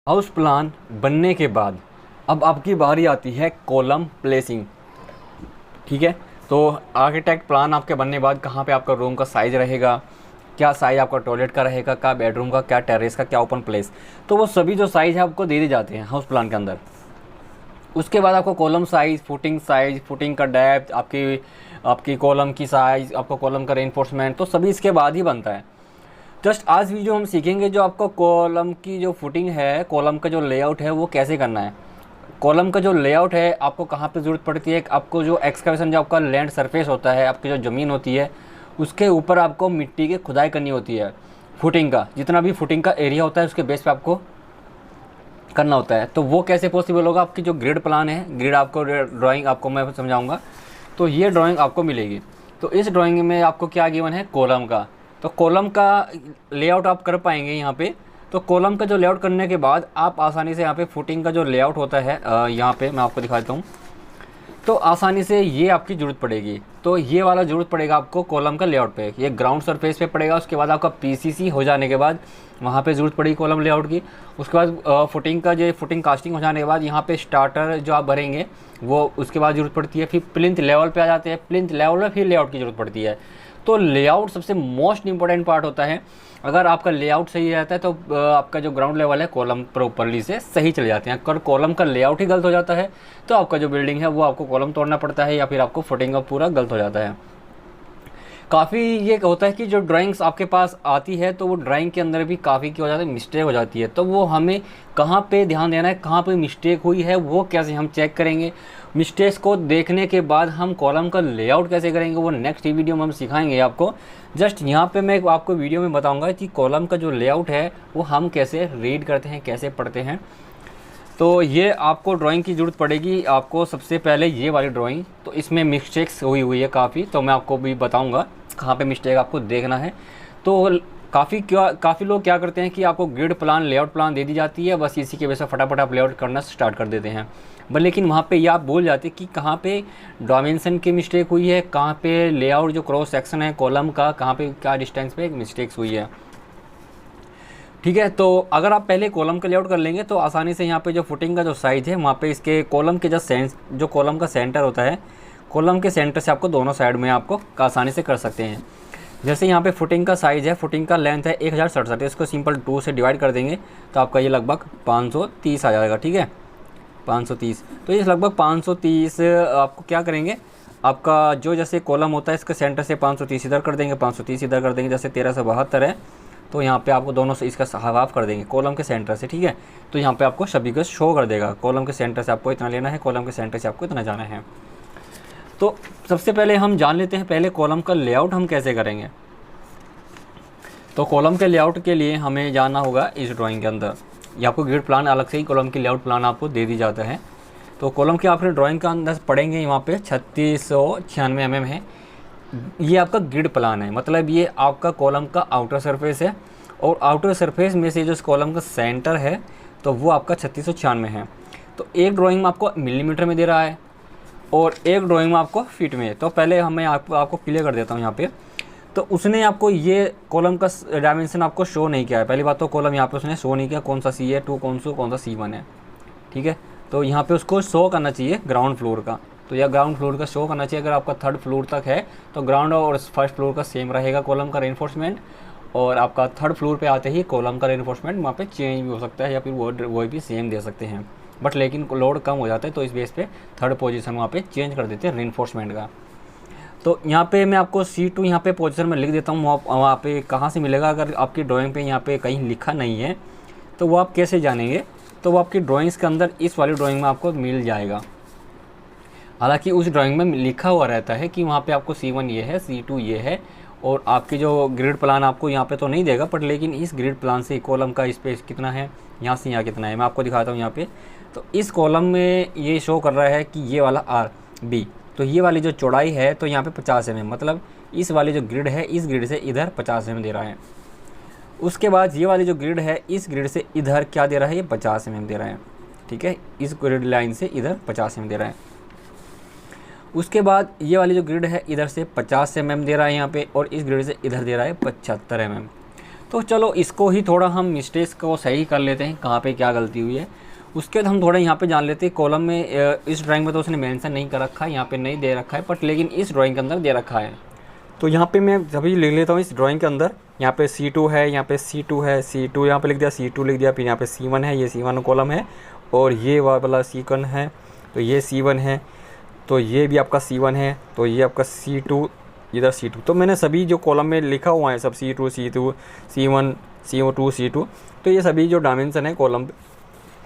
House plan बनने के बाद अब आपकी बारी आती है कॉलम प्लेसिंग। ठीक है, तो आर्किटेक्ट प्लान आपके बनने के बाद कहाँ पे आपका रूम का साइज़ रहेगा, क्या साइज़ आपका टॉयलेट का रहेगा, क्या बेडरूम का, क्या टेरेस का, क्या ओपन प्लेस, तो वो सभी जो साइज़ है आपको दे दी जाते हैं हाउस प्लान के अंदर। उसके बाद आपको कॉलम साइज़, फुटिंग का डेप्थ, आपकी आपकी कॉलम की साइज़, आपको कॉलम का रेनफोर्समेंट, तो सभी इसके बाद ही बनता है। जस्ट आज वीडियो हम सीखेंगे जो आपको कॉलम की जो फुटिंग है, कॉलम का जो लेआउट है वो कैसे करना है। कॉलम का जो लेआउट है आपको कहाँ पे ज़रूरत पड़ती है, आपको जो एक्सकवेशन, जो आपका लैंड सरफेस होता है, आपकी जो ज़मीन होती है उसके ऊपर आपको मिट्टी की खुदाई करनी होती है। फुटिंग का जितना भी फुटिंग का एरिया होता है उसके बेस पे आपको करना होता है। तो वो कैसे पॉसिबल होगा, आपकी जो ग्रिड प्लान है, ग्रिड आपको ड्राइंग आपको मैं समझाऊंगा। तो ये ड्राइंग आपको मिलेगी। तो इस ड्राइंग में आपको क्या गिवन है, कॉलम का। तो कॉलम का लेआउट आप कर पाएंगे यहाँ पे। तो कॉलम का जो लेआउट करने के बाद आप आसानी से यहाँ पे फुटिंग का जो लेआउट होता है, यहाँ पे मैं आपको दिखा देता हूँ। तो आसानी से ये आपकी ज़रूरत पड़ेगी। तो ये वाला ज़रूरत पड़ेगा आपको कॉलम का लेआउट पे, ये ग्राउंड सरफेस पे पड़ेगा। उसके बाद आपका पीसीसी हो जाने के बाद वहाँ पे ज़रूरत पड़ेगी कॉलम लेआउट की। उसके बाद फुटिंग का जो फुटिंग कास्टिंग हो जाने के बाद यहाँ पे स्टार्टर जो आप भरेंगे वो उसके बाद ज़रूरत पड़ती है। फिर प्लिंथ लेवल पे आ जाते हैं, प्लिंथ लेवल में फिर लेआउट की ज़रूरत पड़ती है। तो लेआउट सबसे मोस्ट इंपॉर्टेंट पार्ट होता है। अगर आपका लेआउट सही रहता है तो आपका जो ग्राउंड लेवल है कॉलम प्रॉपरली से सही चले जाते हैं। अगर कॉलम का लेआउट ही गलत हो जाता है तो आपका जो बिल्डिंग है वो आपको कॉलम तोड़ना पड़ता है या फिर आपको फुटिंग का पूरा गलत हो जाता है। काफ़ी ये होता है कि जो ड्राइंग्स आपके पास आती है तो वो ड्राइंग के अंदर भी काफ़ी क्या हो जाता है, मिस्टेक हो जाती है। तो वो हमें कहाँ पे ध्यान देना है, कहाँ पे मिस्टेक हुई है वो कैसे हम चेक करेंगे। मिस्टेक्स को देखने के बाद हम कॉलम का लेआउट कैसे करेंगे वो नेक्स्ट वीडियो में हम सिखाएंगे आपको। जस्ट यहाँ पे मैं आपको वीडियो में बताऊँगा कि कॉलम का जो लेआउट है वो हम कैसे रीड करते हैं, कैसे पढ़ते हैं। तो ये आपको ड्राइंग की ज़रूरत पड़ेगी। आपको सबसे पहले ये वाली ड्राइंग, तो इसमें मिस्टेक्स हुई है काफ़ी, तो मैं आपको भी बताऊंगा कहाँ पे मिस्टेक आपको देखना है। तो काफ़ी लोग क्या करते हैं कि आपको ग्रिड प्लान, लेआउट प्लान दे दी जाती है, बस इसी की वजह से फटाफट आप लेआउट करना स्टार्ट कर देते हैं। बट लेकिन वहाँ पे ये आप भूल जाते हैं कि कहाँ पे डायमेंशन की मिस्टेक हुई है, कहाँ पे लेआउट जो क्रॉस सेक्शन है कॉलम का, कहाँ पे क्या डिस्टेंस पे मिस्टेक्स हुई है। ठीक है, तो अगर आप पहले कॉलम का लेआउट कर लेंगे तो आसानी से यहाँ पे जो फुटिंग का जो साइज़ है वहाँ पे इसके कॉलम के जो कॉलम का सेंटर होता है, कॉलम के सेंटर से आपको दोनों साइड में आपको आसानी से कर सकते हैं। जैसे यहाँ पे फुटिंग का साइज़ है, फुटिंग का लेंथ है 1067, इसको सिंपल 2 से डिवाइड कर देंगे तो आपका ये लगभग 530 आ जाएगा। ठीक है, 530। तो ये लगभग 530 आपको क्या करेंगे, आपका जो जैसे कॉलम होता है इसके सेंटर से 530 इधर कर देंगे, 530 इधर कर देंगे। जैसे 1372 है तो यहाँ पे आपको दोनों से इसका हाफ कर देंगे कॉलम के सेंटर से। ठीक है, तो यहाँ पे आपको सभी को शो कर देगा, कॉलम के सेंटर से आपको इतना लेना है, कॉलम के सेंटर से आपको इतना जाना है। तो सबसे पहले हम जान लेते हैं पहले कॉलम का लेआउट हम कैसे करेंगे। तो कॉलम के लेआउट के लिए हमें जाना होगा इस ड्राइंग के अंदर। ये आपको ग्रिड प्लान अलग से ही कॉलम की लेआउट प्लान आपको दे दी जाता है। तो कॉलम के आपने ड्राइंग का अंदर पढ़ेंगे वहाँ पे 3696 mm है। ये आपका ग्रिड प्लान है, मतलब ये आपका कॉलम का आउटर सरफेस है और आउटर सरफेस में से जो इस कॉलम का सेंटर है तो वो आपका 3696 है। तो एक ड्राइंग में आपको मिलीमीटर में दे रहा है और एक ड्राइंग में आपको फीट में है। तो पहले मैं आपको क्लियर कर देता हूँ यहाँ पे। तो उसने आपको ये कॉलम का डायमेंशन आपको शो नहीं किया है। पहली बात तो कॉलम यहाँ पे उसने शो नहीं किया, कौन सा C2 कौन सा C1 है। ठीक है, तो यहाँ पे उसको शो करना चाहिए ग्राउंड फ्लोर का, तो यह ग्राउंड फ्लोर का शो करना चाहिए। अगर आपका 3rd फ्लोर तक है तो ग्राउंड और 1st फ्लोर का सेम रहेगा कॉलम का रेनफोर्समेंट, और आपका 3rd फ्लोर पे आते ही कॉलम का रेनफोर्समेंट वहाँ पे चेंज भी हो सकता है या फिर वो भी सेम दे सकते हैं। बट लेकिन लोड कम हो जाता है तो इस बेस पे 3rd पोजीशन वहाँ पे चेंज कर देते हैं रेनफोर्समेंट का। तो यहाँ पे मैं आपको C2 यहाँ पे पोजीशन में लिख देता हूँ। वहाँ पे कहाँ से मिलेगा, अगर आपकी ड्राइंग पे यहाँ पे कहीं लिखा नहीं है तो वो आप कैसे जानेंगे, तो वो आपकी ड्राइंग्स के अंदर इस वाली ड्राइंग में आपको मिल जाएगा। हालांकि उस ड्राइंग में लिखा हुआ रहता है कि वहाँ पे आपको C1 ये है, C2 ये है, और आपकी जो ग्रिड प्लान आपको यहाँ पे तो नहीं देगा, बट लेकिन इस ग्रिड प्लान से कॉलम का स्पेस कितना है, यहाँ से यहाँ कितना है, मैं आपको दिखाता हूँ यहाँ पे। तो इस कॉलम में ये शो कर रहा है कि ये वाला RB, तो ये वाली जो चौड़ाई है तो यहाँ पे 50 mm, मतलब इस वाली जो ग्रिड है इस ग्रिड से इधर 50 mm दे रहा है। उसके बाद ये वाली जो ग्रिड है इस ग्रिड से इधर क्या दे रहा है, ये 50 mm दे रहा है। ठीक है, इस ग्रिड लाइन से इधर 50 mm दे रहा है। उसके बाद ये वाली जो ग्रिड है इधर से 50 mm दे रहा है यहाँ पे, और इस ग्रिड से इधर दे रहा है 75 mm। तो चलो इसको ही थोड़ा हम मिस्टेक्स को सही कर लेते हैं, कहाँ पे क्या गलती हुई है। उसके बाद हम थोड़ा यहाँ पे जान लेते हैं। कॉलम में इस ड्राइंग में तो उसने मेंशन नहीं कर रखा है, यहाँ पे नहीं दे रखा है, बट लेकिन इस ड्राइंग के अंदर दे रखा है। तो यहाँ पे मैं सभी लिख लेता हूँ इस ड्राइंग के अंदर। यहाँ पे C2 है, यहाँ पे C2 है, C2 यहाँ पे लिख दिया, C2 लिख दिया, फिर यहाँ पे C1 है, ये C1 कॉलम है, और ये वाला C1 है, तो ये C1 है, तो ये भी आपका C1 है, तो ये आपका C2, इधर C2। तो मैंने सभी जो कॉलम में लिखा हुआ है सब C2 C2 C1 CO2 C2, तो ये सभी जो डायमेंशन है कॉलम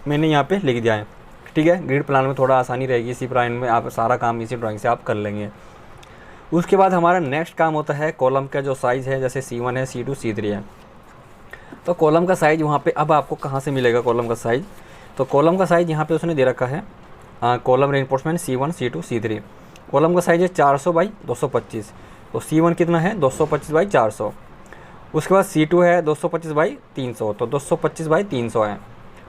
मैंने यहाँ पे लिख दिया है। ठीक है, ग्रिड प्लान में थोड़ा आसानी रहेगी, इसी प्लान में आप सारा काम इसी ड्राइंग से आप कर लेंगे। उसके बाद हमारा नेक्स्ट काम होता है कॉलम का जो साइज़ है, जैसे C1 है, C2 C3 है। तो कॉलम का साइज़ वहाँ पे अब आपको कहाँ से मिलेगा कॉलम का साइज़? तो कॉलम का साइज़ यहाँ पे उसने दे रखा है, column reinforcement C1 C2 C3। Column का साइज़ है 400 बाई 225। तो C1 कितना है 225 बाई 400। उसके बाद C2 है 225 बाई 300, तो 225 बाई 300 है।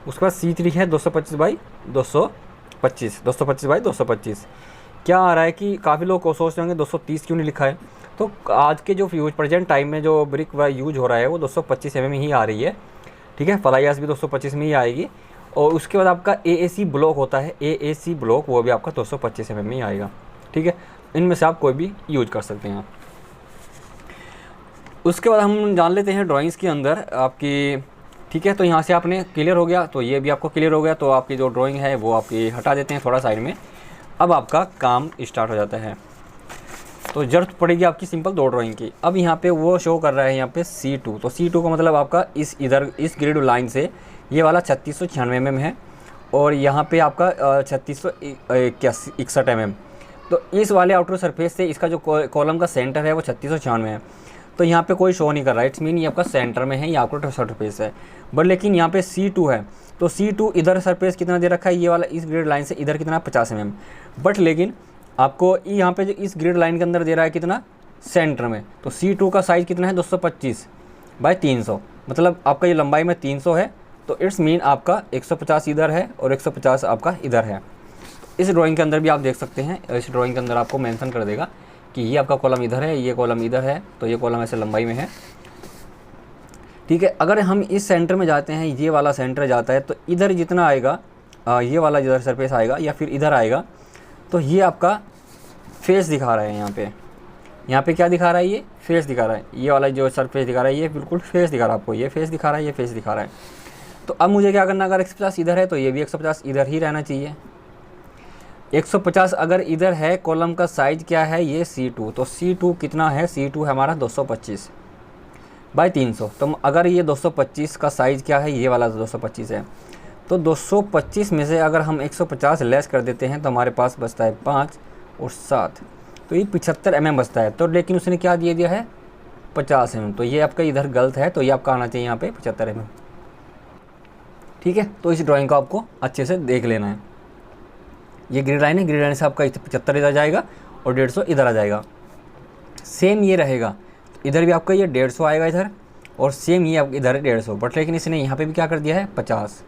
उसके बाद C3 है 225 बाई 225, 225 बाई 225। क्या आ रहा है कि काफ़ी लोग को सोचते होंगे 230 क्यों नहीं लिखा है। तो आज के जो यूज प्रेजेंट टाइम में जो ब्रिक व यूज हो रहा है वो 225 mm ही आ रही है। ठीक है, फ्लाई भी 225 में ही आएगी। और उसके बाद आपका AAC ब्लॉक होता है, AAC ब्लॉक, वो भी आपका 225 mm में ही आएगा। ठीक है, इनमें से आप कोई भी यूज कर सकते हैं। उसके बाद हम जान लेते हैं ड्राइंग्स के अंदर आपकी। ठीक है, तो यहाँ से आपने क्लियर हो गया, तो ये भी आपको क्लियर हो गया। तो आपकी जो ड्राइंग है वो आपकी हटा देते हैं थोड़ा साइड में। अब आपका काम स्टार्ट हो जाता है। तो जरूरत पड़ेगी आपकी सिंपल 2 ड्राइंग की। अब यहाँ पे वो शो कर रहा है यहाँ पे C2। तो C2 का मतलब आपका इस इस ग्रिड लाइन से ये वाला 3696 mm है, और यहाँ पे आपका 3661 mm। तो इस वाले आउटर सरफेस से इसका जो कॉलम का सेंटर है वो 3696 है। तो यहाँ पे कोई शो नहीं कर रहा है, इट्स मीन ये आपका सेंटर में है, ये आउटर सरफेस है। बट लेकिन यहाँ पे C2 है, तो C2 इधर सरफेस कितना दे रखा है, ये वाला इस ग्रिड लाइन से इधर कितना 50 mm। बट लेकिन आपको यहाँ पे जो इस ग्रिड लाइन के अंदर दे रहा है कितना, सेंटर में। तो C2 का साइज़ कितना है 225 बाई 300, मतलब आपका ये लंबाई में 300 है। तो इट्स मीन आपका 150 इधर है और 150 आपका इधर है। इस ड्राइंग के अंदर भी आप देख सकते हैं, इस ड्राइंग के अंदर आपको मेंशन कर देगा कि ये आपका कॉलम इधर है, ये कॉलम इधर है, तो ये कॉलम ऐसे लंबाई में है। ठीक है, अगर हम इस सेंटर में जाते हैं, ये वाला सेंटर जाता है, तो इधर जितना आएगा, ये वाला इधर सरफेस आएगा या फिर इधर आएगा, तो ये आपका फेस दिखा रहा है। यहाँ पे क्या दिखा रहा है, ये फेस दिखा रहा है। ये वाला जो सरफेस दिखा रहा है ये बिल्कुल फेस दिखा रहा है आपको, ये फेस दिखा रहा है, ये फेस दिखा रहा है। तो अब मुझे क्या करना, अगर 150 इधर है तो ये भी 150 इधर ही रहना चाहिए। 150 अगर इधर है, कॉलम का साइज़ क्या है, ये C2। तो C2 कितना है, C2 है हमारा 225 बाई 300। तो अगर ये 225 का साइज़ क्या है, ये वाला 225 है। तो 225 में से अगर हम 150 लेस कर देते हैं तो हमारे पास बचता है 5 और 7, तो ये 75 mm बचता है। तो लेकिन उसने क्या दे दिया है 50 mm, तो ये आपका इधर गलत है, तो ये आपका आना चाहिए यहाँ पे 75 mm। ठीक है, तो इस ड्राइंग को आपको अच्छे से देख लेना है। ये ग्रिड लाइन है, ग्रिड लाइन से आपका 75 इधर जाएगा और 150 इधर आ जाएगा। सेम ये रहेगा, इधर भी आपका ये 150 आएगा इधर, और सेम ये इधर है 150। बट लेकिन इसने यहाँ पे भी क्या कर दिया है 50।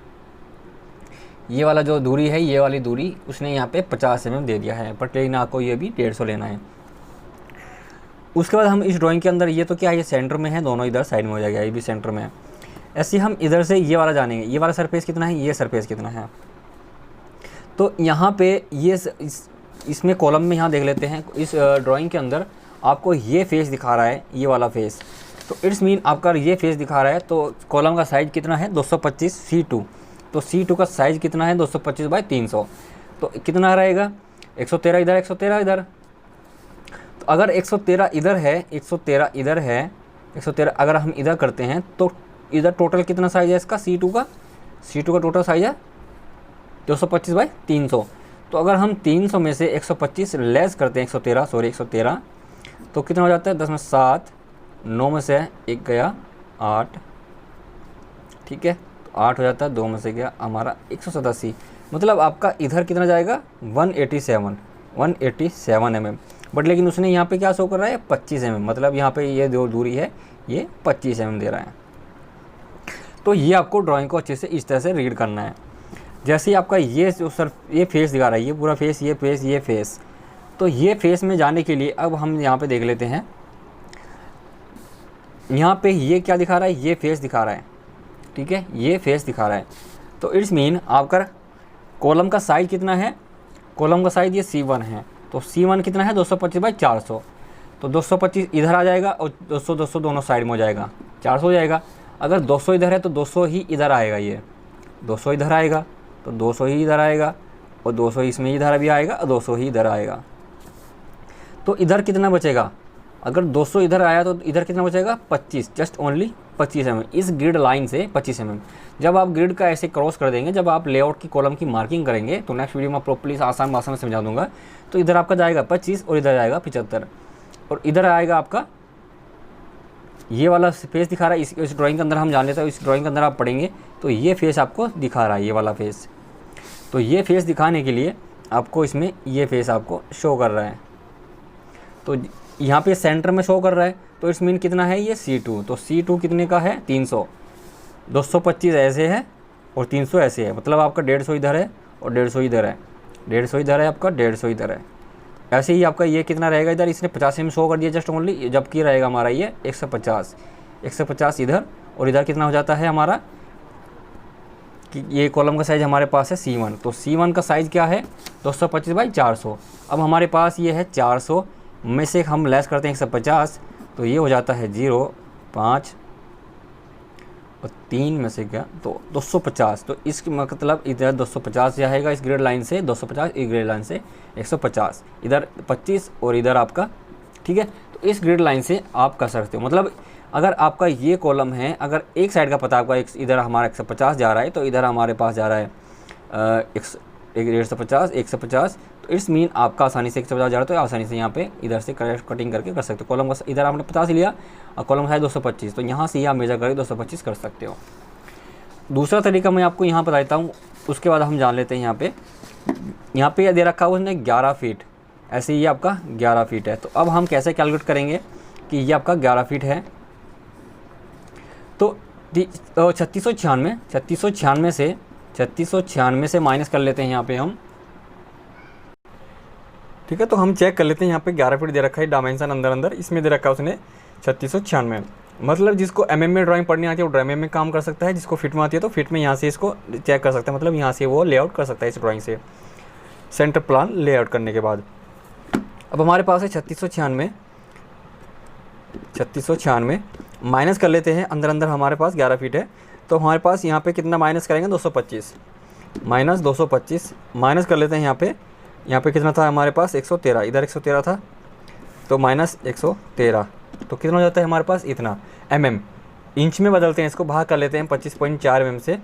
ये वाला जो दूरी है, ये वाली दूरी उसने यहाँ पे 50 mm दे दिया है, बट लेकिन आपको ये भी 150 लेना है। उसके बाद हम इस ड्राइंग के अंदर, ये तो क्या है, ये सेंटर में है, दोनों इधर साइड में हो जाएगा, ये भी सेंटर में है। ऐसे हम इधर से ये वाला जानेंगे, ये वाला सरफेस कितना है, ये सरफेस कितना है। तो यहाँ पे ये इसमें कॉलम में यहाँ देख लेते हैं, इस ड्राइंग के अंदर आपको ये फेस दिखा रहा है, ये वाला फेस। तो इट्स मीन आपका ये फेस दिखा रहा है। तो कॉलम का साइज़ कितना है 225 C2। तो C2 का साइज़ कितना है 225 बाई 300। तो कितना रहेगा 113 इधर, 113 इधर। तो अगर 113 इधर है, 113 इधर है, 113 अगर हम इधर करते हैं तो इधर टोटल कितना साइज़ है इसका C2 का टोटल साइज़ है 225 बाई 300। तो अगर हम 300 में से 125 लेस करते हैं, 113 तो कितना हो जाता है 10 में 7, 9 में से 1 गया 8। ठीक है, तो 8 हो जाता है, 2 में से गया हमारा 187। मतलब आपका इधर कितना जाएगा 187 mm। बट लेकिन उसने यहाँ पे क्या शो कर रहा है 25 mm, मतलब यहाँ पे ये जो दूरी है ये 25 mm दे रहा है। तो ये आपको ड्राइंग को अच्छे से इस तरह से रीड करना है। जैसे ही आपका ये जो ये फेस दिखा रहा है, ये पूरा फेस, ये फेस, ये फेस। तो ये फेस में जाने के लिए अब हम यहाँ पे देख लेते हैं, यहाँ पे ये क्या दिखा रहा है, ये फेस दिखा रहा है, ठीक है, ये फेस दिखा रहा है। तो इट्स मीन आपका कॉलम का साइज कितना है, कॉलम का साइज ये C1 है, तो C1 कितना है 225/400, तो 225 इधर आ जाएगा और 200 200 दोनों साइड में हो जाएगा, 400 हो जाएगा। अगर 200 इधर है तो 200 ही इधर आएगा, ये 200 इधर आएगा तो 200 ही इधर आएगा, और 200 इसमें इधर भी आएगा और 200 ही इधर आएगा। तो इधर कितना बचेगा, अगर 200 इधर आया तो इधर कितना बचेगा 25, जस्ट ओनली 25 mm इस ग्रिड लाइन से 25 mm। जब आप ग्रिड का ऐसे क्रॉस कर देंगे, जब आप लेआउट की कॉलम की मार्किंग करेंगे, तो नेक्स्ट वीडियो में प्रॉपर्ली आसान भाषा में समझा दूंगा। तो इधर आपका जाएगा 25 और इधर जाएगा 75, और इधर आएगा आपका ये वाला फेस दिखा रहा है। इस ड्राइंग के अंदर हम जान लेते हैं, इस ड्राइंग के अंदर आप पढ़ेंगे तो ये फेस आपको दिखा रहा है, ये वाला फेस। तो ये फेस दिखाने के लिए आपको इसमें ये फेस आपको शो कर रहा है, तो यहाँ पे सेंटर में शो कर रहा है। तो इट्स मीन कितना है ये C2, तो C2 कितने का है 300, 225 ऐसे है और 300 ऐसे है, मतलब आपका 150 इधर है और 150 इधर है, 150 इधर है आपका, 150 इधर है। ऐसे ही आपका ये कितना रहेगा इधर, इसने 50 में शो कर दिया जस्ट ओनली, जबकि रहेगा हमारा ये 150 इधर, और इधर कितना हो जाता है हमारा कि ये कॉलम का साइज़ हमारे पास है C1, तो C1 का साइज़ क्या है 225/400। अब हमारे पास ये है 400 में से हम लेस करते हैं 150, तो ये हो जाता है 0, 5 और 3 में से क्या, तो 250। तो इसका मतलब इधर 250 जाएगा इस ग्रेड लाइन से, 250 इस ग्रेड लाइन से 150, इधर 25 और इधर आपका, ठीक है। तो इस ग्रेड लाइन से आप कर सकते हो, मतलब अगर आपका ये कॉलम है, अगर एक साइड का पता आपका इधर हमारा 150 जा रहा है, तो इधर हमारे पास जा रहा है 150, तो इट्स मीन आपका आसानी से 150 जा रहा है, तो आसानी से यहाँ पे इधर से कटिंग करके कर सकते हो। कॉलम का इधर आपने 50 लिया और कॉलम का है 225, तो यहाँ से ही आप मेजर करके 225 कर सकते हो। दूसरा तरीका मैं आपको यहाँ बताता हूँ, उसके बाद हम जान लेते हैं। यहाँ पे दे रखा हुआ उसने 11 फीट, ऐसे ही आपका 11 फीट है। तो अब हम कैसे कैलकुलेट करेंगे कि ये आपका 11 फीट है, तो 3696 से माइनस कर लेते हैं यहाँ पे हम, ठीक है। तो हम चेक कर लेते हैं, यहाँ पे 11 फीट दे रखा है डायमेंशन अंदर, इसमें दे रखा है उसने 3696। मतलब जिसको mm में ड्राइंग पढ़नी आती है वो mm में काम कर सकता है, जिसको फिट में आती है तो फिट में यहाँ से इसको चेक कर सकता है, मतलब यहाँ से वो लेआउट कर सकता है इस ड्राइंग से, सेंटर प्लान लेआउट करने के बाद। अब हमारे पास है 3696 माइनस कर लेते हैं, अंदर हमारे पास 11 फीट है, तो हमारे पास यहाँ पे कितना माइनस करेंगे 225, माइनस 225 माइनस कर लेते हैं। यहाँ पे कितना था हमारे पास 113, इधर 113 था, तो माइनस 113, तो कितना हो जाता है हमारे पास इतना mm, इंच में बदलते हैं इसको, भाग कर लेते हैं 25.4 mm से,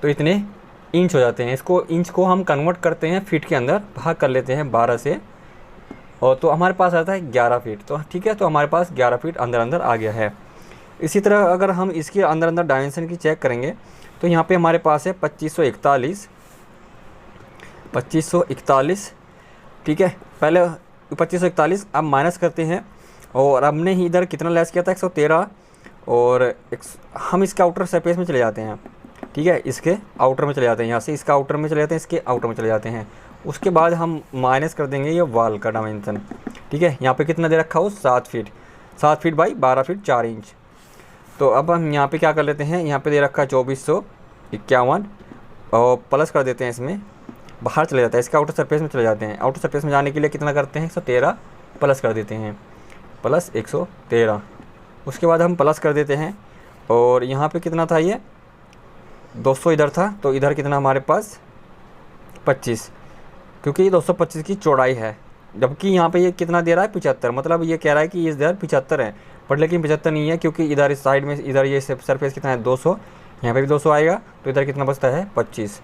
तो इतने इंच हो जाते हैं। इसको इंच को हम कन्वर्ट करते हैं फीट के अंदर, भाग कर लेते हैं 12 से, और तो हमारे पास आता है 11 फीट। तो ठीक है, तो हमारे पास 11 फीट अंदर आ गया है। इसी तरह अगर हम इसके अंदर डायमेंशन की चेक करेंगे, तो यहाँ पे हमारे पास है 2541, ठीक है। पहले 2541, अब माइनस करते हैं, और हमने ही इधर कितना लेस किया था 113, और हम इसके आउटर सरफेस में चले जाते हैं, ठीक है, इसके आउटर में चले जाते हैं, यहाँ से इसका आउटर में चले जाते हैं, इसके आउटर में चले जाते हैं। उसके बाद हम माइनस कर देंगे ये वॉल का डायमेंशन, ठीक है। यहाँ पे कितना दे रखा हो 7 फीट बाई 12 फीट 4 इंच। तो अब हम यहाँ पे क्या कर लेते हैं, यहाँ पे दे रखा है 2451, और प्लस कर देते हैं, इसमें बाहर चले जाता है, इसके आउटर सरफेस में चले जाते हैं। आउटर सरफेस में जाने के लिए कितना करते हैं 113 प्लस कर देते हैं, प्लस 113। उसके बाद हम प्लस कर देते हैं, और यहाँ पे कितना था ये 200 इधर था, तो इधर कितना हमारे पास 25, क्योंकि ये 225 की चौड़ाई है, जबकि यहाँ पे ये कितना दे रहा है 75, मतलब ये कह रहा है कि ये इधर 75 है, पर लेकिन 75 नहीं है, क्योंकि इधर इस साइड में इधर ये सरफेस कितना है 200, यहाँ पे भी 200 आएगा, तो इधर कितना बचता है 25।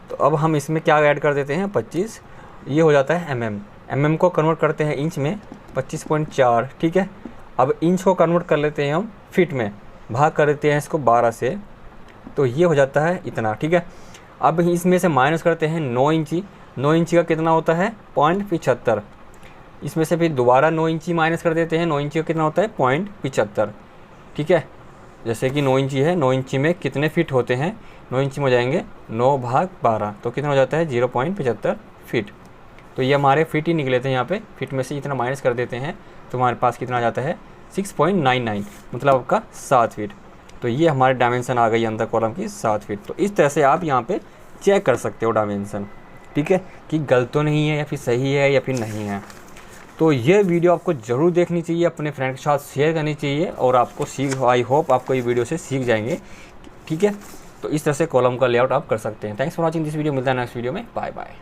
तो अब हम इसमें क्या ऐड कर देते हैं 25, ये हो जाता है mm को कन्वर्ट करते हैं इंच में 25.4, ठीक है। अब इंच को कन्वर्ट कर लेते हैं हम फीट में, भाग कर देते हैं इसको 12 से, तो ये हो जाता है इतना, ठीक है। अब इसमें से माइनस करते हैं 9 इंची, 9 इंची का कितना होता है 0.75, इसमें से फिर दोबारा 9 इंची माइनस कर देते हैं, 9 इंची का कितना होता है 0.75, ठीक है। जैसे कि 9 इंची है, 9 इंची में कितने फिट होते हैं, 9 इंची में हो जाएंगे 9/12, तो कितना हो जाता है 0.75 फीट। तो ये हमारे फिट ही निकले थे, यहाँ पे फिट में से इतना माइनस कर देते हैं, तो हमारे पास कितना आ जाता है 6.99 मतलब आपका 7 फीट। तो ये हमारे डायमेंशन आ गई अंदर कॉलम की 7 फीट। तो इस तरह से आप यहाँ पे चेक कर सकते हो डायमेंशन, ठीक है, कि गलत तो नहीं है या फिर सही है या फिर नहीं है। तो ये वीडियो आपको ज़रूर देखनी चाहिए, अपने फ्रेंड के साथ शेयर करनी चाहिए और आपको आई होप आपको ये वीडियो से सीख जाएंगे, ठीक है। तो इस तरह से कॉलम का लेआउट आप कर सकते हैं। Thanks for watching this video. मिलता है नेक्स्ट वीडियो में। Bye bye.